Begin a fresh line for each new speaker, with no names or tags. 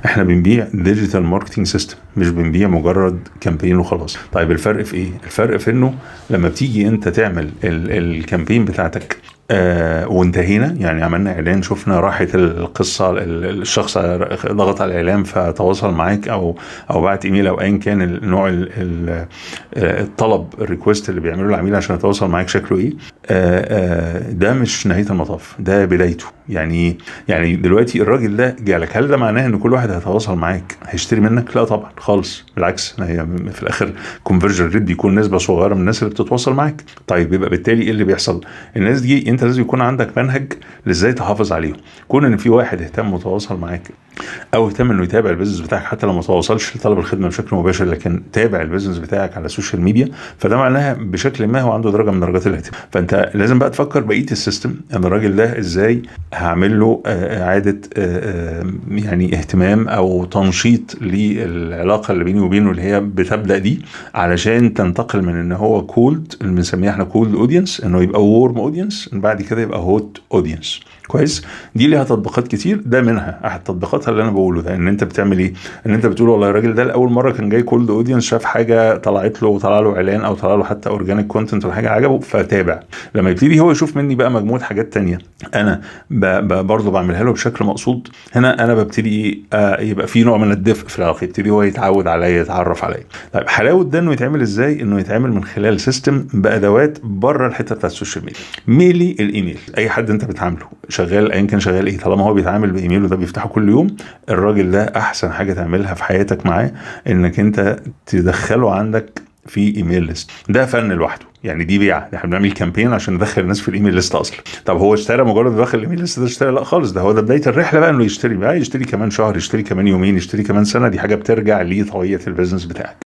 احنا بنبيع ديجيتال ماركتنج سيستم، مش بنبيع مجرد كامبين وخلاص. طيب الفرق في ايه؟ الفرق في انه لما بتيجي انت تعمل الكامبين بتاعتك وانتهينا، يعني عملنا اعلان، شفنا راحت القصه، الشخص ضغط على الاعلان فتواصل معاك او بعت ايميل او ايا كان النوع الطلب الريكوست اللي بيعمله العميل عشان يتواصل معاك شكله ايه، ده مش نهايه المطاف، ده بدايته. يعني دلوقتي الراجل ده جالك، هل ده معناه ان كل واحد هيتواصل معاك هيشتري منك؟ لا طبعا خالص، بالعكس، هي في الاخر كونفرجن ريت بيكون نسبه صغيره من الناس اللي بتتواصل معاك. طيب يبقى بالتالي ايه اللي بيحصل؟ الناس دي انت لازم يكون عندك منهج لازاي تحافظ عليهم. كون ان في واحد اهتم وتواصل معاك او اهتم انه يتابع البيزنس بتاعك حتى لو ما تواصلش لطلب الخدمه بشكل مباشر، لكن تابع البيزنس بتاعك على السوشيال ميديا، فده معناها بشكل ما هو عنده درجه من درجات الاهتمام. فانت لازم بقى تفكر بقيه السيستم، ان الراجل ده ازاي هعمل له اعاده يعني اهتمام او تنشيط للعلاقه اللي بيني وبينه اللي هي بتبدا دي، علشان تنتقل من ان هو كولد، اللي بنسميه احنا كولد اودينس، انه يبقى وورم اودينس، بعد كده يبقى هوت اودينس. كويس. دي ليها تطبيقات كتير، ده منها احد تطبيقاتها اللي انا بقوله ده، ان انت بتعمل ايه؟ ان انت بتقول والله الراجل ده لاول مره كان جاي كولد اودينس، شاف حاجه طلعت له وطلع له اعلان او طلع له حتى اورجانيك كونتنت ولا حاجه عجبه فتابع. لما يبتدي هو يشوف مني بقى مجموعه حاجات تانية انا برضه بعملها له بشكل مقصود، هنا انا ببتدي يبقى في نوع من الدفء في العلاقه، يبتدي هو يتعود عليا، يتعرف عليا. طيب حلاوه ده انه يتعمل ازاي؟ انه يتعمل من خلال سيستم بادوات بره الحته بتاعت السوشيال ميديا. ميلي الايميل، اي حد انت بتعامله شغال ايا كان شغال ايه، طالما هو بيتعامل بايميله ده بيفتحه كل يوم، الراجل ده احسن حاجه تعملها في حياتك معاه انك انت تدخله عندك في ايميل ليست. ده فن لوحده، يعني دي بيعه، احنا بنعمل كامبين عشان ندخل الناس في الايميل ليست اصلا. طب هو اشترى مجرد دخل الايميل ليست ده اشترى؟ لا خالص، ده هو ده بدايه الرحله بقى، انه يشتري بقى، يشتري كمان شهر، يشتري كمان يومين، يشتري كمان سنه، دي حاجه بترجع لطبيعه البيزنس بتاعك.